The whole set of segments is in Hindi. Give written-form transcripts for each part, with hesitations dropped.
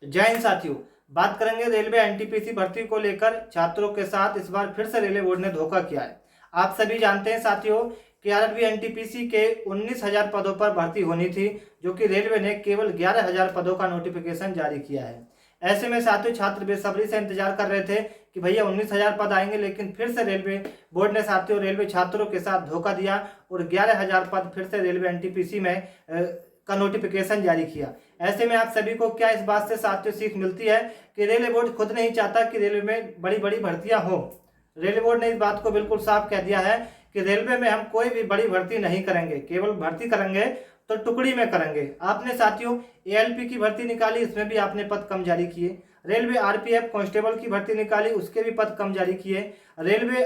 जय हिंद साथियों। बात करेंगे रेलवे एनटीपीसी भर्ती को लेकर। छात्रों के साथ इस बार फिर से रेलवे बोर्ड ने धोखा किया है। आप सभी जानते हैं साथियों कि आरआरबी एनटीपीसी के 19,000 पदों पर भर्ती होनी थी, जो कि रेलवे ने केवल 11,000 पदों का नोटिफिकेशन जारी किया है। ऐसे में साथियों छात्र बेसब्री से इंतजार कर रहे थे कि भैया 19,000 पद आएंगे, लेकिन फिर से रेलवे बोर्ड ने साथियों रेलवे छात्रों के साथ धोखा दिया और 11,000 पद फिर से रेलवे एनटीपीसी में का नोटिफिकेशन जारी किया। ऐसे में आप सभी को क्या इस बात से साथियों सीख मिलती है कि रेलवे बोर्ड खुद नहीं चाहता कि रेलवे में बड़ी बड़ी भर्तियां हो। रेलवे बोर्ड ने इस बात को बिल्कुल साफ कह दिया है कि रेलवे में हम कोई भी बड़ी भर्ती नहीं करेंगे, केवल भर्ती करेंगे तो टुकड़ी में करेंगे। आपने साथियों एएलपी की भर्ती निकाली, इसमें भी आपने पद कम जारी किए। रेलवे आरपीएफ कांस्टेबल की भर्ती निकाली, उसके भी पद कम जारी किए। रेलवे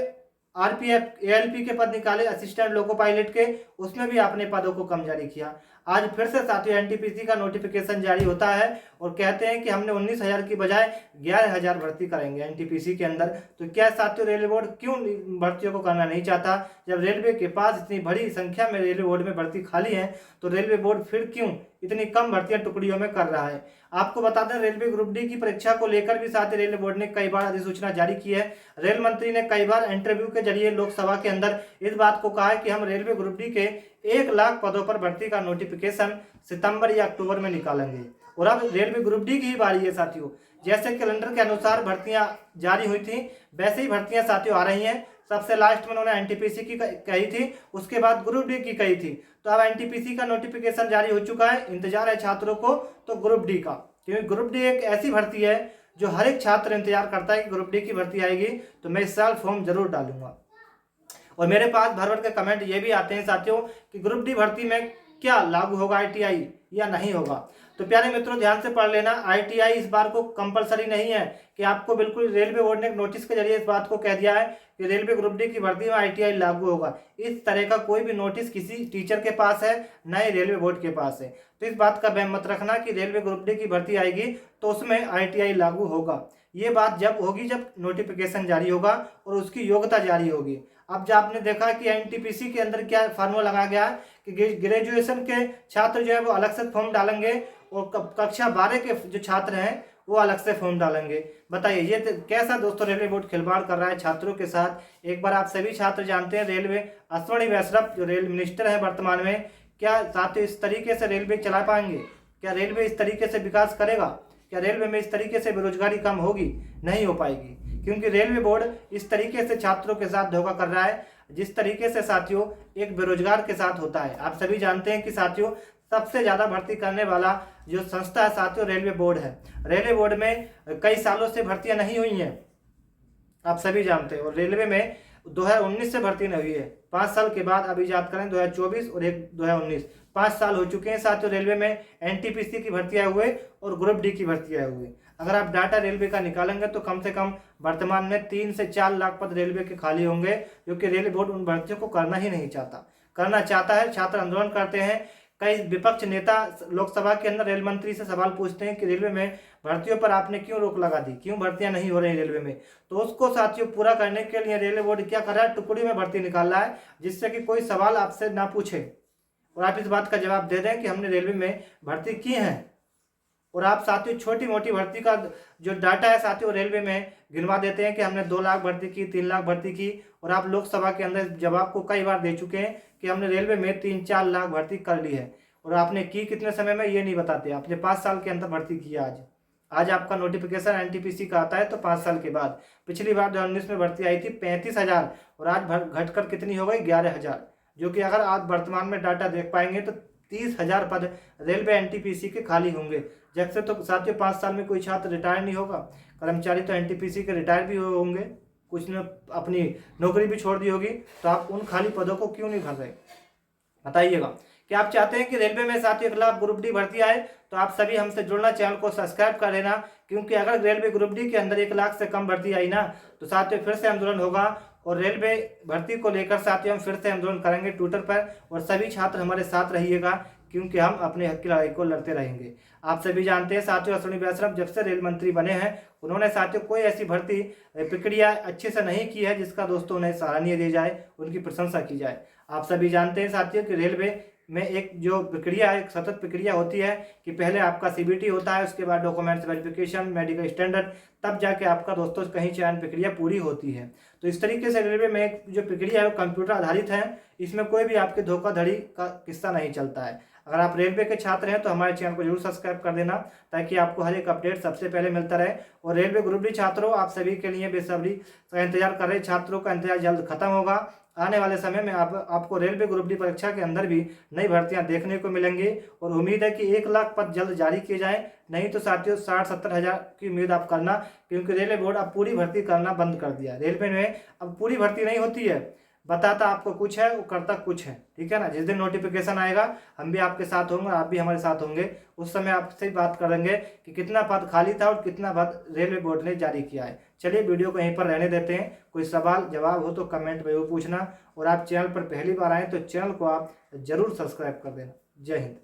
आरपीएफ एएलपी के पद निकाले असिस्टेंट लोको पायलट के, उसमें भी आपने पदों को कम जारी किया। आज फिर से साथियों एनटीपीसी का नोटिफिकेशन जारी होता है और कहते हैं कि हमने 19,000 की बजाय 11,000 भर्ती करेंगे एनटीपीसी के अंदर। तो क्या साथियों रेलवे बोर्ड क्यों भर्तियों को करना नहीं चाहता? जब रेलवे के पास इतनी बड़ी संख्या में रेलवे बोर्ड में भर्ती खाली है, तो रेलवे बोर्ड फिर क्यों इतनी कम भर्तियां टुकड़ियों में कर रहा है? आपको बता दें रेलवे ग्रुप डी की परीक्षा को लेकर भी साथ रेलवे बोर्ड ने कई बार अधिसूचना जारी की है। रेल मंत्री ने कई बार इंटरव्यू के जरिए लोकसभा के अंदर इस बात को कहा है कि हम रेलवे ग्रुप डी के 1 लाख पदों पर भर्ती का नोटिफिकेशन सितंबर या अक्टूबर में निकालेंगे। और अब रेलवे ग्रुप डी की ही बारी है साथियों। जैसे कैलेंडर के अनुसार भर्तियां जारी हुई थी, वैसे ही भर्तियां साथियों आ रही हैं। सबसे लास्ट में उन्होंने एनटीपीसी की कही थी, उसके बाद ग्रुप डी की कही थी। तो अब एनटीपीसी का नोटिफिकेशन जारी हो चुका है, इंतजार है छात्रों को तो ग्रुप डी का, क्योंकि ग्रुप डी एक ऐसी भर्ती है जो हर एक छात्र इंतजार करता है कि ग्रुप डी की भर्ती आएगी तो मैं इस साल फॉर्म जरूर डालूंगा। और मेरे पास भर भर के कमेंट ये भी आते हैं साथियों कि ग्रुप डी भर्ती में क्या लागू होगा आईटीआई या नहीं होगा। तो प्यारे मित्रों ध्यान से पढ़ लेना, आईटीआई इस बार को कंपलसरी नहीं है कि आपको बिल्कुल। रेलवे बोर्ड ने एक नोटिस के जरिए इस बात को कह दिया है कि रेलवे ग्रुप डी की भर्ती में आईटीआई लागू होगा। इस तरह का कोई भी नोटिस किसी टीचर के पास है, न ही रेलवे बोर्ड के पास है। तो इस बात का वहम मत रखना कि रेलवे ग्रुप डी की भर्ती आएगी तो उसमें आईटीआई लागू होगा। ये बात जब होगी जब नोटिफिकेशन जारी होगा और उसकी योग्यता जारी होगी। अब जब आपने देखा कि एनटीपीसी के अंदर क्या फार्मूला लगाया गया है कि ग्रेजुएशन के छात्र जो है वो अलग से फॉर्म डालेंगे और कक्षा 12 के जो छात्र हैं वो अलग से फॉर्म डालेंगे। बताइए ये कैसा दोस्तों रेलवे बोर्ड खिलवाड़ कर रहा है छात्रों के साथ। एक बार आप सभी छात्र जानते हैं रेलवे अश्विनी वैष्णव जो रेल मिनिस्टर है वर्तमान में, क्या साथियों इस तरीके से रेलवे चला पाएंगे? क्या रेलवे इस तरीके से विकास करेगा? क्या रेलवे में इस तरीके से बेरोजगारी कम होगी? नहीं हो पाएगी, क्योंकि रेलवे बोर्ड इस तरीके से छात्रों के साथ धोखा कर रहा है जिस तरीके से साथियों एक बेरोजगार के साथ होता है। आप सभी जानते हैं कि साथियों सबसे ज्यादा भर्ती करने वाला जो संस्था है साथियों रेलवे बोर्ड है। रेलवे बोर्ड में कई सालों से भर्तियां नहीं हुई हैं, आप सभी जानते हैं। और रेलवे में 2019 से भर्ती नहीं हुई है। 5 साल के बाद अभी याद करें 2024 और एक 2019, 5 साल हो चुके हैं साथियों रेलवे में एनटीपीसी की भर्तियां हुए और ग्रुप डी की भर्तियां हुई। अगर आप डाटा रेलवे का निकालेंगे तो कम से कम वर्तमान में 3 से 4 लाख पद रेलवे के खाली होंगे, जो कि रेलवे बोर्ड उन भर्तियों को करना ही नहीं चाहता। करना चाहता है, छात्र आंदोलन करते हैं। कई विपक्ष नेता लोकसभा के अंदर रेल मंत्री से सवाल पूछते हैं कि रेलवे में भर्तियों पर आपने क्यों रोक लगा दी, क्यों भर्तियां नहीं हो रही रेलवे में। तो उसको साथियों पूरा करने के लिए रेलवे बोर्ड क्या कर रहा है, टुकड़ी में भर्ती निकाल रहा है जिससे कि कोई सवाल आपसे ना पूछे और आप इस बात का जवाब दे दें कि हमने रेलवे में भर्ती की है। और आप साथियों छोटी मोटी भर्ती का जो डाटा है साथियों रेलवे में गिनवा देते हैं कि हमने 2 लाख भर्ती की, 3 लाख भर्ती की। और आप लोकसभा के अंदर जवाब को कई बार दे चुके हैं कि हमने रेलवे में 3-4 लाख भर्ती कर ली है। और आपने की कितने समय में ये नहीं बताते, आपने 5 साल के अंदर भर्ती की। आज आपका नोटिफिकेशन एनटीपीसी का आता है तो 5 साल के बाद। पिछली बार 2019 में भर्ती आई थी 35,000 और आज घटकर कितनी हो गई 11,000, जो कि अगर आप वर्तमान में डाटा देख पाएंगे तो 30,000 पद रेलवे एनटीपीसी के खाली होंगे। जैसे तो साथियों 5 साल में कोई छात्र रिटायर नहीं होगा, कर्मचारी तो एनटीपीसी के रिटायर भी होंगे, कुछ ने अपनी नौकरी भी छोड़ दी होगी। तो आप उन खाली पदों को क्यों नहीं भर रहे, बताइएगा। क्या आप चाहते हैं कि रेलवे में साथियों 1 लाख ग्रुप डी भर्ती आए? तो आप सभी हमसे जुड़ना, चैनल को सब्सक्राइब कर लेना, क्योंकि अगर रेलवे ग्रुप डी के अंदर 1 लाख से कम भर्ती आई ना तो साथियों फिर से आंदोलन होगा और रेलवे भर्ती को लेकर साथियों हम फिर से आंदोलन करेंगे ट्विटर पर। और सभी छात्र हमारे साथ रहिएगा, क्योंकि हम अपने हक की लड़ाई को लड़ते रहेंगे। आप सभी जानते हैं साथियों अश्विनी वैष्णव जब से रेल मंत्री बने हैं उन्होंने साथियों कोई ऐसी भर्ती प्रक्रिया अच्छे से नहीं की है जिसका दोस्तों उन्हें सराहनीय दी जाए, उनकी प्रशंसा की जाए। आप सभी जानते हैं साथियों कि रेलवे में एक जो प्रक्रिया है, एक सतत प्रक्रिया होती है कि पहले आपका सीबीटी होता है, उसके बाद डॉक्यूमेंट्स वेरिफिकेशन, मेडिकल स्टैंडर्ड, तब जाके आपका दोस्तों कहीं चयन प्रक्रिया पूरी होती है। तो इस तरीके से रेलवे में एक जो प्रक्रिया है वो कंप्यूटर आधारित है, इसमें कोई भी आपके धोखाधड़ी का किस्सा नहीं चलता है। अगर आप रेलवे के छात्र हैं तो हमारे चैनल को जरूर सब्सक्राइब कर देना, ताकि आपको हर एक अपडेट सबसे पहले मिलता रहे। और रेलवे ग्रुप डी छात्रों, आप सभी के लिए बेसब्री का इंतजार कर रहे छात्रों का इंतजार जल्द खत्म होगा। आने वाले समय में आपको रेलवे ग्रुप डी परीक्षा के अंदर भी नई भर्तियां देखने को मिलेंगी और उम्मीद है कि 1 लाख पद जल्द जारी किए जाएं। नहीं तो साथियों 60-70 हज़ार की उम्मीद आप करना, क्योंकि रेलवे बोर्ड अब पूरी भर्ती करना बंद कर दिया। रेलवे में अब पूरी भर्ती नहीं होती है, बताता आपको कुछ है वो करता कुछ है, ठीक है ना। जिस दिन नोटिफिकेशन आएगा हम भी आपके साथ होंगे, आप भी हमारे साथ होंगे, उस समय आपसे बात करेंगे कि कितना पद खाली था और कितना पद रेलवे बोर्ड ने जारी किया है। चलिए वीडियो को यहीं पर रहने देते हैं। कोई सवाल जवाब हो तो कमेंट में वो पूछना, और आप चैनल पर पहली बार आए तो चैनल को आप जरूर सब्सक्राइब कर देना। जय हिंद।